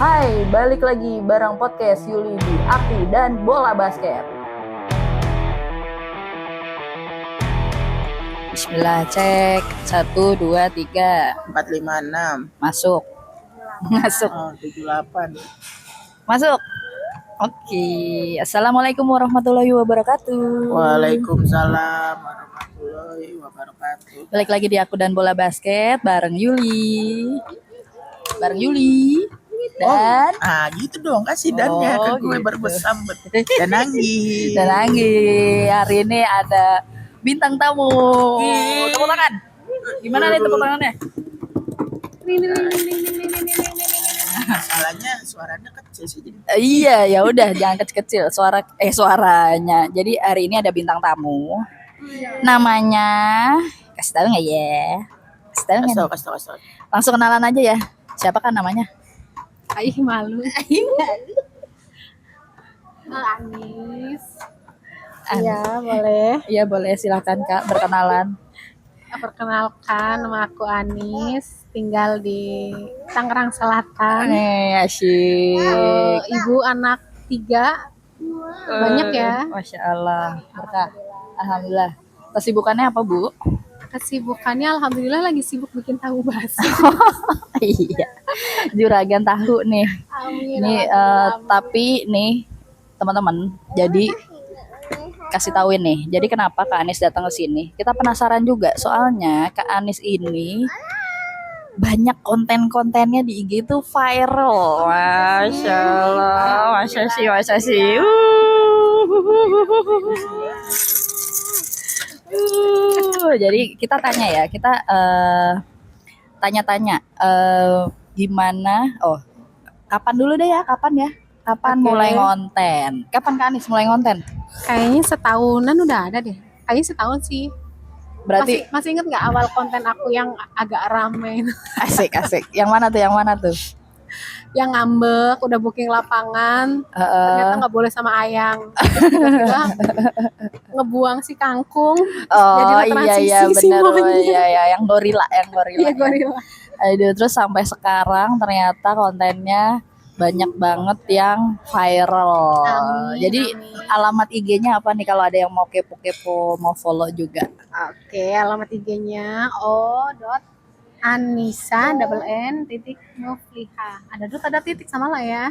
Hai, balik lagi bareng podcast Yuli di Akti dan Bola Basket. Bismillah, cek 1, 2, 3 4, 5, 6 Masuk. 78. Masuk. Oke, Assalamualaikum warahmatullahi wabarakatuh. Waalaikumsalam warahmatullahi wabarakatuh. Balik lagi di Aku dan Bola Basket bareng Yuli. Dan gitu dong, kasih dannya ke gue gitu. bersambut. Dan Anggi. Hari ini ada bintang tamu. Tepuk tangan. Gimana nih tepuk tangannya? Masalahnya suaranya kecil sih jadi. Iya, ya udah jangan kecil-kecil suaranya. Jadi hari ini ada bintang tamu. Namanya kasih tahu nggak ya? Kasih tahu. Langsung kenalan aja ya. Siapa kan namanya? Malu. Anis. Iya, boleh. Iya, boleh, silakan Kak berkenalan. Perkenalkan, nama aku Anis, tinggal di Tangerang Selatan. Asyik. Ibu anak 3. Banyak ya. Masya Allah, berkah. Alhamdulillah. Kesibukannya apa, Bu? Kesibukannya alhamdulillah lagi sibuk bikin tahu basi. Iya, juragan tahu nih. Amin. Ini tapi nih teman-teman, jadi kasih tahuin nih. Jadi kenapa Kak Anis datang ke sini? Kita penasaran juga. Soalnya Kak Anis ini banyak konten-kontennya di IG itu viral. Masya Allah, masa sih. Jadi kita tanya ya, kita tanya-tanya gimana? Kapan dulu deh ya? Kapan mulai ngonten? Kapan Kak Anis mulai ngonten? Kayaknya setahunan udah ada deh. Kayaknya setahun sih. Berarti masih inget nggak awal konten aku yang agak rame itu? asik. Yang mana tuh? Yang ngambek, udah booking lapangan, ternyata nggak boleh sama ayang. Tiba-tiba ngebuang si kangkung. Iya benar. Iya, yang gorila. Iya, gorila. Aduh, terus sampai sekarang ternyata kontennya banyak banget yang viral. Jadi alamat IG-nya apa nih kalau ada yang mau kepo-kepo, mau follow juga? Oke, alamat IG-nya o.anissa_n_mufliha. Ada titik sama lah ya.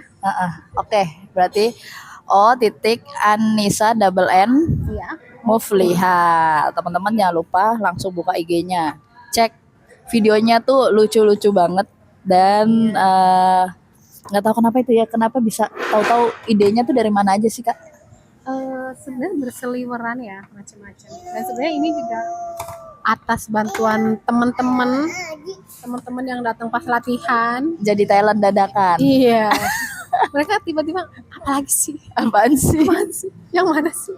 Oke, berarti O.Anissa_n Iya. Mufliha. Teman-teman jangan lupa langsung buka IG-nya. Cek videonya tuh lucu-lucu banget dan nggak tahu kenapa itu ya, kenapa bisa tahu-tahu idenya tuh dari mana aja sih Kak? Sebenarnya berseliweran ya, macam-macam. Dan sebenarnya ini juga atas bantuan teman-teman yang datang pas latihan. Jadi talent dadakan. Iya. Mereka tiba-tiba Apaan sih? Yang mana sih?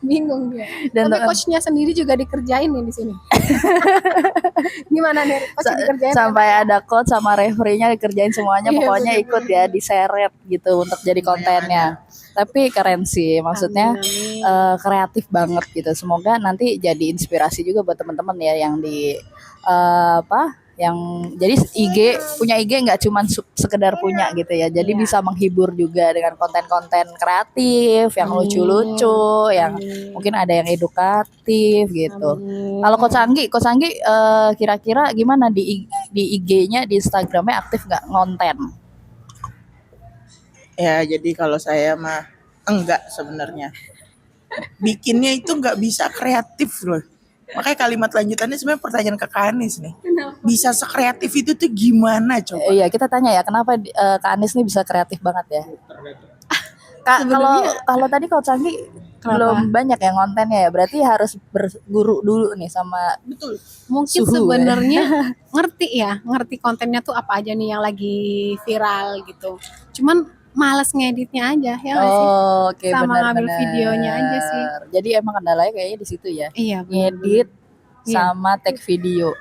Bingung dia. Dan tapi coachnya sendiri juga dikerjain nih di sini. Gimana nih? Coach dikerjain sampai ada coach sama referee-nya dikerjain semuanya. Iya, pokoknya bener. Ikut ya, diseret gitu untuk jadi kontennya. Tapi keren sih, maksudnya kreatif banget gitu. Semoga nanti jadi inspirasi juga buat teman-teman ya yang di yang jadi punya IG nggak cuma sekedar punya gitu ya, jadi bisa menghibur juga dengan konten-konten kreatif yang lucu-lucu, yang mungkin ada yang edukatif gitu. Kalau Coach Anggi kira-kira gimana di IG-nya, di Instagramnya aktif nggak ngonten? Ya jadi kalau saya mah enggak sebenarnya. Bikinnya itu nggak bisa kreatif loh. Makanya kalimat lanjutannya sebenarnya pertanyaan ke Kak Anis nih. Bisa sekreatif itu tuh gimana coba? Iya, kita tanya ya, kenapa Kak Anis nih bisa kreatif banget ya? Kak, kalau tadi Coach Anggi belum banyak ya kontennya ya, berarti harus berguru dulu nih sama. Betul. Mungkin sebenarnya ngerti kontennya tuh apa aja nih yang lagi viral gitu. Cuman males ngeditnya aja ya nggak sih? Oke, sama ngambil videonya aja sih. Jadi emang kendalanya kayaknya di situ ya. Iya, ngedit sama tag video.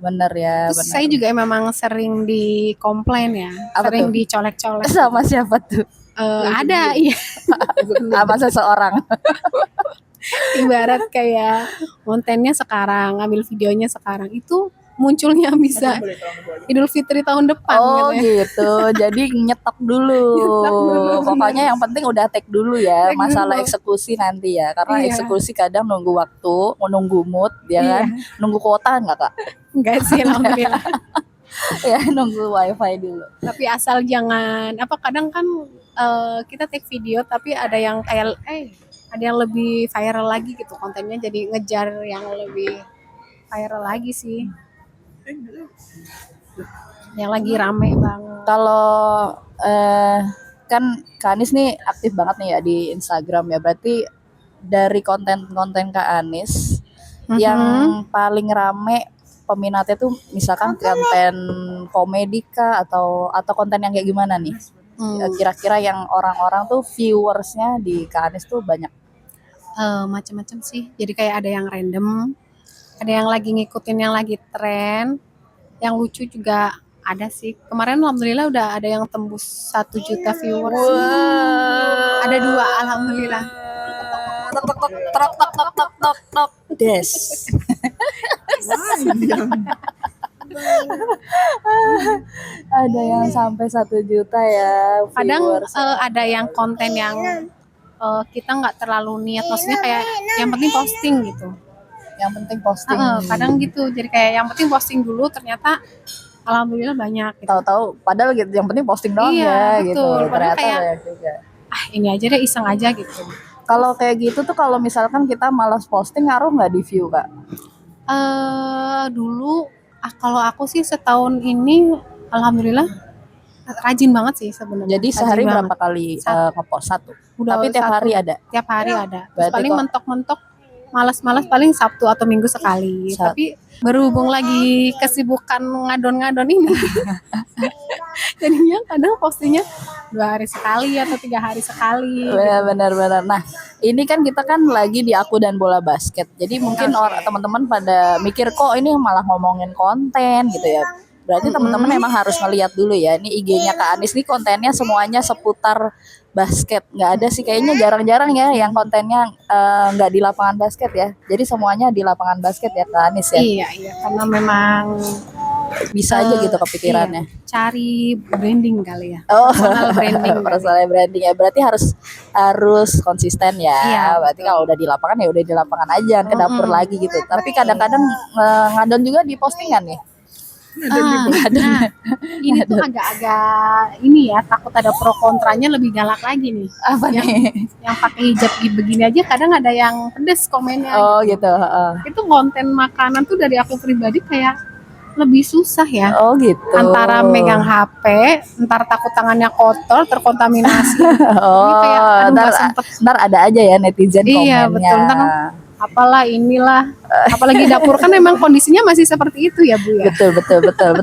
Bener ya. Terus saya juga memang sering dikomplain ya. Sering dicolek-colek. Sama siapa tuh? Ada, iya. Apa seseorang? Ibarat kayak kontennya sekarang, ngambil videonya sekarang itu munculnya bisa Idul Fitri tahun depan Oh gitu ya. gitu, jadi nyetok dulu. Nyetok dulu, Pokoknya yang penting udah tag dulu ya, Tag masalah dulu. eksekusi nanti ya. Karena Iya. eksekusi kadang nunggu waktu, menunggu mood, ya Iya. kan? Nunggu kuota nggak kak? Enggak sih, alhamdulillah. Ya nunggu wifi dulu. Tapi asal jangan apa, kadang kan kita take video tapi ada yang kayak ada yang lebih viral lagi gitu kontennya, jadi ngejar yang lebih viral lagi sih, yang lagi rame banget. Kalau kan Kak Anis nih aktif banget nih ya di Instagram ya. Berarti dari konten-konten Kak Anis yang paling rame peminatnya tuh misalkan konten komedi kah atau konten yang kayak gimana nih? Kira-kira yang orang-orang tuh viewersnya di Kak Anis tuh banyak. Macam-macam sih, jadi kayak ada yang random, ada yang lagi ngikutin yang lagi tren, yang lucu juga ada sih. Kemarin alhamdulillah udah ada yang tembus 1 juta viewers. Ada 2 alhamdulillah. Tok tok tok tok tok tok tok tok tok des. Ada yang sampai 1 juta ya Kadang viewers. ada yang konten yang kita nggak terlalu niat, maksudnya kayak yang penting posting gitu. Yang penting posting. Kadang gitu, jadi kayak yang penting posting dulu, ternyata alhamdulillah banyak gitu. Tahu-tahu padahal gitu yang penting posting doang Iya, ya gitu. betul. Padahal Ternyata kayak, banyak juga. Ini aja deh, iseng aja gitu. Kalau kayak gitu tuh kalau misalkan kita malas posting ngaruh nggak di view kak? Dulu kalau aku sih setahun ini alhamdulillah rajin banget sih sebenarnya. Jadi Rajin sehari banget. berapa kali ngepost? 1. Udah Tapi tiap 1. hari ada. Tiap hari ada. Terus Berarti paling kok- mentok-mentok malas-malas paling Sabtu atau Minggu sekali. Tapi berhubung lagi kesibukan ngadon-ngadon ini, jadinya kadang postingnya 2 hari sekali atau 3 hari sekali. Benar-benar. Nah, ini kan kita kan lagi di Aku dan Bola Basket. Jadi mungkin teman-teman pada mikir kok ini malah ngomongin konten gitu ya. Berarti teman-teman emang harus ngeliat dulu ya. Ini IG-nya Kak Anis nih kontennya semuanya seputar basket. Nggak ada sih kayaknya, jarang-jarang ya yang kontennya nggak di lapangan basket ya. Jadi semuanya di lapangan basket ya Kak Anis ya. Iya, karena memang Bisa aja gitu kepikirannya. iya, cari branding kali ya. Oh, Personal branding. personal branding ya. Berarti harus konsisten ya. Iya, Berarti kalau udah di lapangan ya udah di lapangan aja, ke dapur lagi gitu. Tapi kadang-kadang ngadon juga di postingan nih. Nah, ini tuh agak-agak ini ya, takut ada pro kontranya, lebih galak lagi nih. Apa nih? Yang pakai hijab begini aja kadang ada yang pedes komennya. Oh gitu. Itu konten makanan tuh dari aku pribadi kayak lebih susah ya. Oh gitu. Antara megang HP, ntar takut tangannya kotor, terkontaminasi. Oh, Ini kayak aduh ntar, nggak sempet. ntar ada aja ya netizen Iya, komennya. betul. Ntar apalah inilah. Apalagi dapur kan memang kondisinya masih seperti itu ya Bu ya. Betul.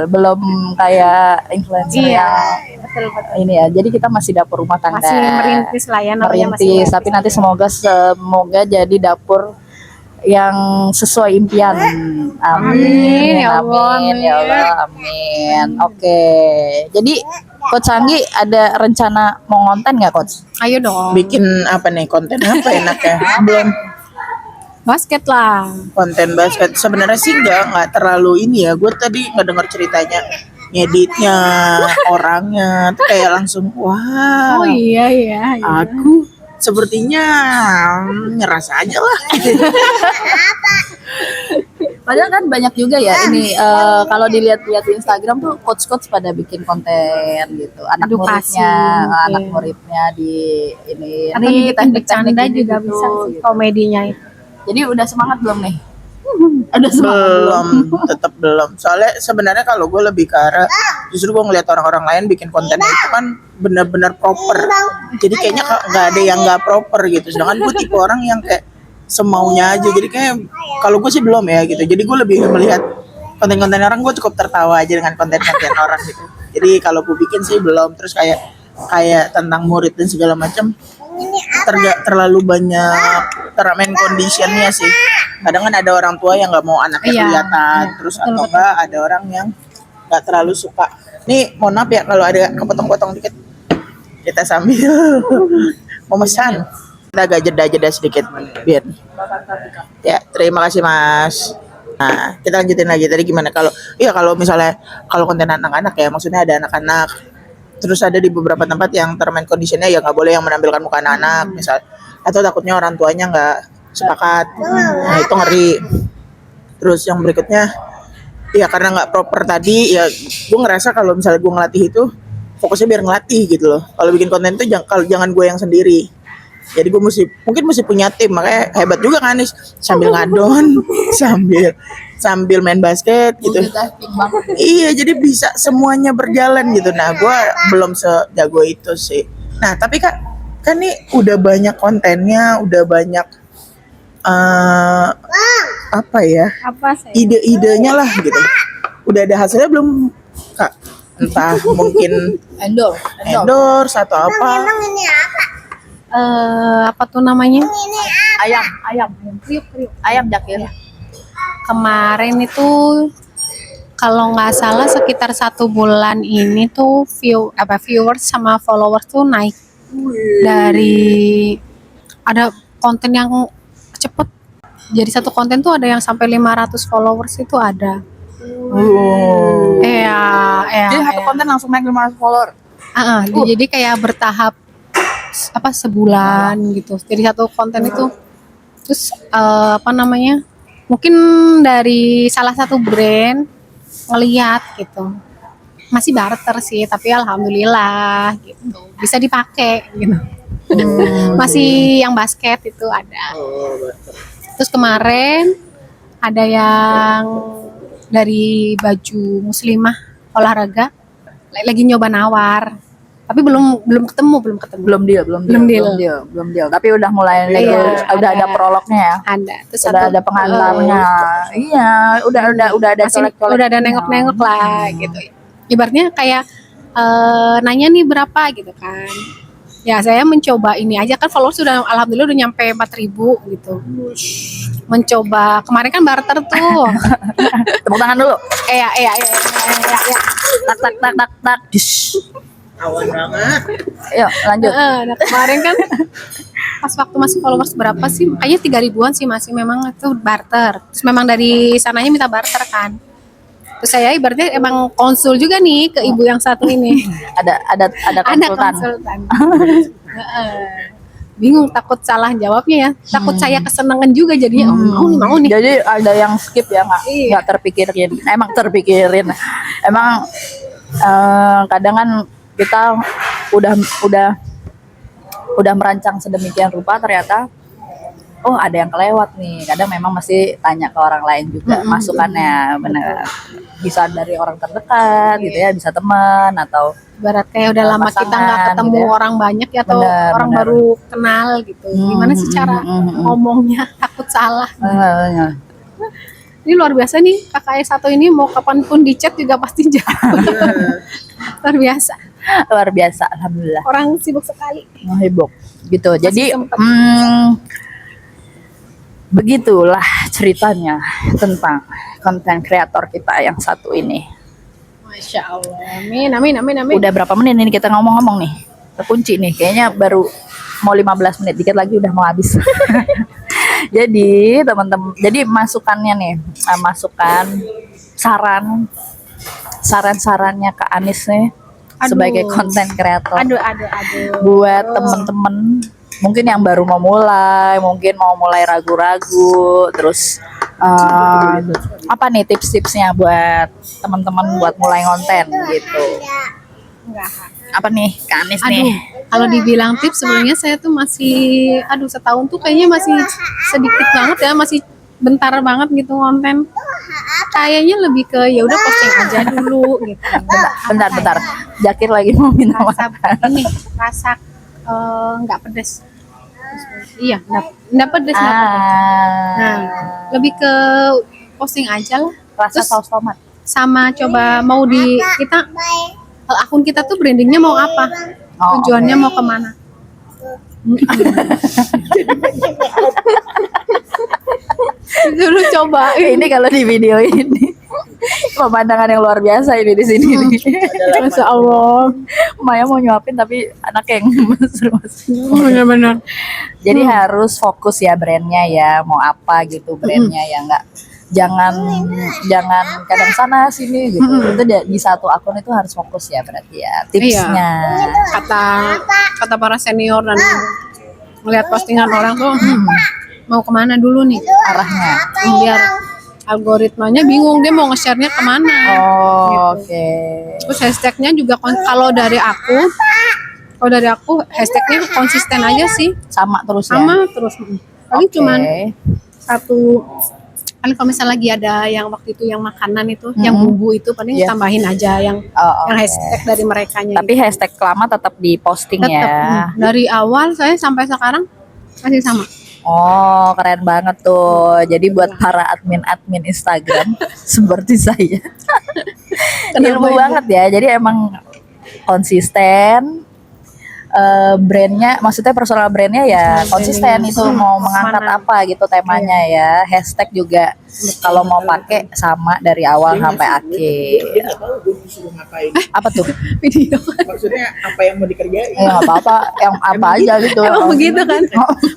Belum kayak influencer Iya, yang betul. ini ya. Jadi kita masih dapur rumah tangga. Masih merintis lah ya, namanya masih Merintis, tapi nanti semoga jadi dapur yang sesuai impian. Amin. ya Allah, Amin. Ya Allah, amin. Oke. Jadi Coach Anggi ada rencana mau ngonten nggak Coach? Ayo dong. Bikin apa nih, konten apa enaknya? Belum Basket lah. konten basket. Sebenarnya sih nggak terlalu ini ya. Gue tadi ngedenger ceritanya, ngeditnya, orangnya, tuh kayak langsung wah. Oh iya. Aku sepertinya ngerasa aja lah. Padahal kan banyak juga ya ini kalau dilihat-lihat di Instagram tuh coach-coach pada bikin konten gitu. Anak Edukasi, anak iya. muridnya di ini. Atau Nih, bikin teknik-teknik bercanda ini juga gitu, bisa sih, gitu. komedinya itu. Jadi udah semangat belum nih? Udah semangat belum? Tetap belum. Soalnya sebenarnya kalau gue lebih ke arah, justru gue ngeliat orang-orang lain bikin konten itu kan benar-benar proper. Jadi kayaknya nggak ada yang nggak proper gitu. Sedangkan gue tipe orang yang kayak semaunya aja. Jadi kayak kalau gue sih belum ya gitu. Jadi gue lebih melihat konten-konten orang, gue cukup tertawa aja dengan konten-konten orang gitu. Jadi kalau gue bikin sih belum. Terus kayak tentang murid dan segala macam, terlalu banyak termain conditionnya sih. Kadang kan ada orang tua yang nggak mau anaknya Iya, kelihatan, iya, terus betul, atau enggak ada orang yang nggak terlalu suka. Nih mohon maaf ya kalau ada kepotong-potong dikit, kita sambil memesan. Kita agak jeda sedikit biar. Ya terima kasih Mas. Nah, kita lanjutin lagi tadi gimana kalau iya kalau misalnya kalau konten anak-anak ya maksudnya ada anak-anak terus ada di beberapa tempat yang term and conditionnya ya nggak boleh yang menampilkan muka anak-anak misal atau takutnya orang tuanya nggak sepakat. Nah, itu ngeri. Terus yang berikutnya ya karena nggak proper tadi ya gue ngerasa kalau misalnya gue ngelatih itu fokusnya biar ngelatih gitu loh. Kalau bikin konten itu jangan gue yang sendiri. Jadi gue mungkin mesti punya tim, makanya hebat juga kan Anis, sambil ngadon, sambil main basket gitu. Multitasking banget. Iya, jadi bisa semuanya berjalan gitu. Nah, gue belum sejago itu sih. Nah, tapi Kak, kan nih udah banyak kontennya, udah banyak apa ya? Apa sih? Ide-idenya lah gitu. Udah ada hasilnya belum, Kak? Entah mungkin endorse atau apa. Apa tuh namanya? Ayam Jakir. Kemarin itu kalau nggak salah sekitar 1 bulan ini tuh viewers sama followers tuh naik dari ada konten yang cepet. Jadi satu konten tuh ada yang sampai 500 followers itu ada. Iya, Jadi satu konten langsung naik 500 follower. Jadi kayak bertahap sebulan gitu. Jadi satu konten itu terus apa namanya? Mungkin dari salah satu brand ngeliat gitu. Masih barter sih, tapi alhamdulillah gitu. Bisa dipakai gitu. Masih yang basket itu ada. Terus kemarin ada yang dari baju muslimah olahraga lagi nyoba nawar. Tapi belum ketemu. Belum deal. Tapi udah mulai udah ada prolognya ya. Ada. Terus Udah ada pengantarnya. Iya, udah ada colek-colek. udah ada nengok-nengok lah gitu. Ibaratnya kayak nanya nih berapa gitu kan. Ya saya mencoba ini aja kan followers sudah alhamdulillah udah nyampe 4.000 gitu. Mencoba kemarin kan barter tuh. Tepuk tangan dulu. Iya. Tak. Dis. Awan banget. Yuk, lanjut. Nah kemarin kan pas waktu masih followers berapa sih? Kayaknya 3.000-an sih masih memang itu barter. Terus memang dari sananya minta barter kan. Terus saya ibaratnya emang konsul juga nih ke ibu yang satu ini. Ada konsultan. Bingung takut salah jawabnya ya. Takut saya kesenangan juga jadinya. Mau nih. Jadi ada yang skip ya nggak terpikirin. Emang terpikirin. Emang kadang kan kita udah merancang sedemikian rupa ternyata ada yang kelewat nih. Kadang memang masih tanya ke orang lain juga masukannya benar. Bisa dari orang terdekat gitu ya, bisa teman atau Ibarat kayak udah lama kita nggak ketemu gitu ya. orang banyak ya atau orang Bener. baru kenal gitu. Gimana sih cara ngomongnya takut salah. Ini luar biasa nih kakak satu ini mau kapanpun di chat juga pasti jawab. Luar biasa. Alhamdulillah. Orang sibuk sekali. Heboh gitu. Jadi sempet. begitulah ceritanya tentang konten kreator kita yang satu ini. Masya Allah. Amin. Udah berapa menit ini kita ngomong-ngomong nih? Terkunci nih. Kayaknya baru mau 15 menit. Dikit lagi udah mau habis. Jadi teman-teman, jadi masukannya nih, masukan saran-sarannya Kak Anis nih sebagai konten kreator. Aduh. Buat temen-temen mungkin yang baru mau mulai, mungkin mau mulai ragu-ragu, terus apa nih tips-tipsnya buat teman-teman buat mulai konten gitu? Apa nih Kak Anis nih? Kalau dibilang tips sebenarnya saya tuh masih setahun tuh kayaknya masih sedikit banget ya, masih bentar banget gitu konten. Kayaknya lebih ke ya udah posting aja dulu gitu. Bentar. Jakir lagi mau minta makan. Rasa nggak pedes. Iya, nggak pedes. Nah, lebih ke posting aja lah. Rasa Terus saus tomat. sama coba mau kita akun kita tuh brandingnya mau apa? Tujuannya mau kemana? Dulu coba. Ini kalau di video ini pemandangan yang luar biasa ini di sini nih. Masya Allah. Maya mau nyuapin tapi anaknya yang masuk. Benar-benar. Jadi harus fokus ya brandnya ya mau apa gitu brandnya ya jangan jangan kadang sana sini gitu. Itu di satu akun itu harus fokus ya berarti ya tipsnya. kata kata para senior dan melihat postingan orang tuh mau kemana dulu nih Arahnya. biar algoritmanya bingung dia mau nge-share-nya kemana. Oh, oke. Terus hashtagnya juga kalau dari aku hashtagnya konsisten aja sih, Sama terus ya. sama terus. Paling Oke. cuman satu kali kalau misalnya lagi ada yang waktu itu yang makanan itu, yang bumbu itu paling Iya. tambahin aja yang Oh, yang oke. hashtag dari merekanya. Tapi hashtag lama tetap diposting tetap ya. dari awal saya sampai sekarang masih sama. Oh, keren banget tuh. Jadi buat para admin Instagram seperti saya. Ilmu Ibu? banget ya. Jadi emang konsisten. Brandnya, maksudnya personal brandnya ya konsisten itu mau mengangkat Mana? apa gitu temanya ya. Hashtag juga kalau mau pakai sama dari awal sampai akhir. Dia nggak tahu gue disuruh ngapain. Apa tuh? Video. Maksudnya apa yang mau dikerjain? Ya nggak apa-apa, yang apa aja gitu. Emang begitu kan?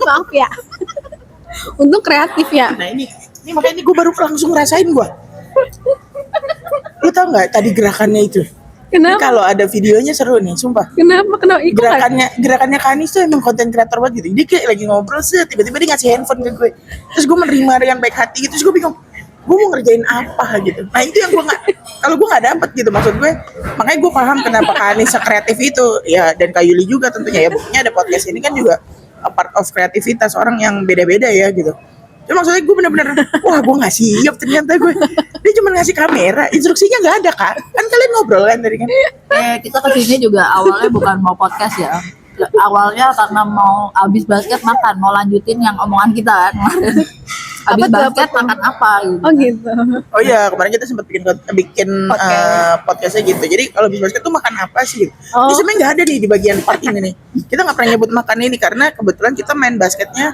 Maaf ya. Untung kreatif ya. Nah ini makanya gue baru langsung ngerasain gue. Lu tau nggak tadi gerakannya itu? Ini Kenapa? kalau ada videonya seru nih, sumpah. Kenapa? Ikut nggak? Gerakannya Kanis tuh emang konten kreator banget gitu. Dia kayak lagi ngobrol sih, tiba-tiba dia ngasih handphone ke gue. Terus gue menerima dengan baik hati gitu. Terus gue bingung, gue mau ngerjain apa gitu. Nah itu yang gue nggak, kalau gue nggak dapet gitu maksud gue. Makanya gue paham kenapa Kanis sekreatif itu. Ya dan Kak Yuli juga tentunya ya. Buktinya ada podcast ini kan juga a part of kreativitas orang yang beda-beda ya gitu. Cuma maksudnya gue bener-bener, wah gue nggak siap ternyata gue. Dia cuma ngasih kamera, instruksinya nggak ada kak. Kan kalian ngobrol kan tadi kan. Kita kesini juga awalnya bukan mau podcast ya. Awalnya karena mau abis basket makan, mau lanjutin yang omongan kita kan kemarin. Abis basket makan apa gitu. Oh gitu. Oh iya, kemarin kita sempat bikin podcastnya gitu. Jadi kalau habis basket tuh makan apa sih? Oh. Ini sebenarnya nggak ada nih di bagian part ini nih. Kita nggak pernah nyebut makan ini karena kebetulan kita main basketnya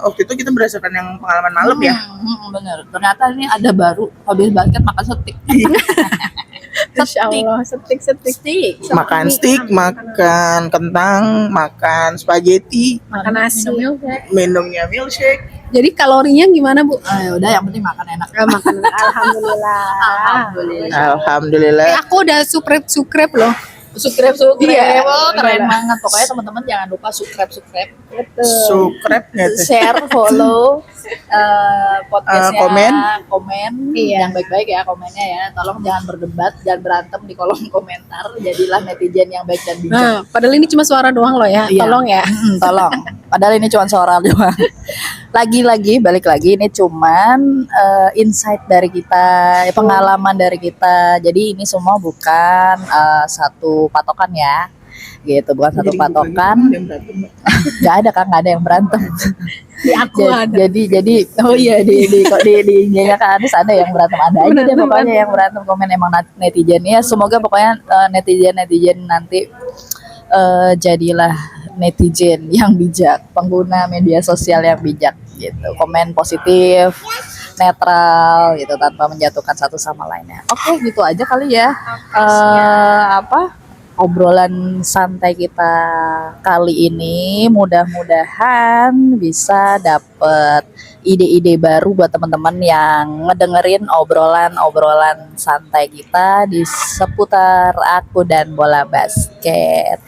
waktu itu kita berdasarkan yang pengalaman malam ya. Bener. Ternyata ini ada baru habis basket makan steak. Masya Allah, setik. Makan steak, makan kentang, makan spaghetti, Makan nasi. minumnya milkshake. Jadi kalorinya gimana Bu? Udah yang penting makan enak. Makan. Alhamdulillah. Alhamdulillah. Alhamdulillah. Aku udah subscribe loh. Subscribe. Iya. Oh, keren banget. Pokoknya teman-teman jangan lupa subscribe. Subscribe gitu. Share, follow podcastnya, komen Iya. yang baik-baik ya komennya ya. Tolong jangan berdebat, jangan berantem di kolom komentar. Jadilah netizen yang baik dan bijak. Nah, padahal ini cuma suara doang loh ya. Iya. Tolong ya. Tolong. Padahal ini cuma suara doang. Lagi-lagi balik lagi ini cuman insight dari kita, pengalaman dari kita. Jadi ini semua bukan satu patokan ya. Gitu, bukan satu patokan. Nggak ada kan, nggak ada yang berantem. Di aku ada. Jadi oh iya di IG-nya Kak Anis ada yang berantem, ada aja deh Berantem, pokoknya yang berantem komen emang netizen ya. Semoga pokoknya netizen nanti jadilah netizen yang bijak, pengguna media sosial yang bijak gitu. Komen positif, netral gitu tanpa menjatuhkan satu sama lainnya. Oke, gitu aja kali ya. Obrolan santai kita kali ini, mudah-mudahan bisa dapet ide-ide baru buat teman-teman yang ngedengerin obrolan santai kita di seputar aku dan bola basket.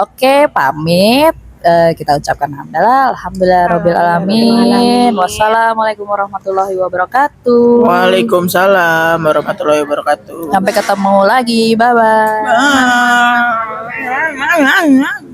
Oke, pamit. Kita ucapkan alhamdulillah rabbil alamin. Wassalamualaikum warahmatullahi wabarakatuh. Waalaikumsalam warahmatullahi wabarakatuh. Sampai ketemu lagi. Bye bye. Bye.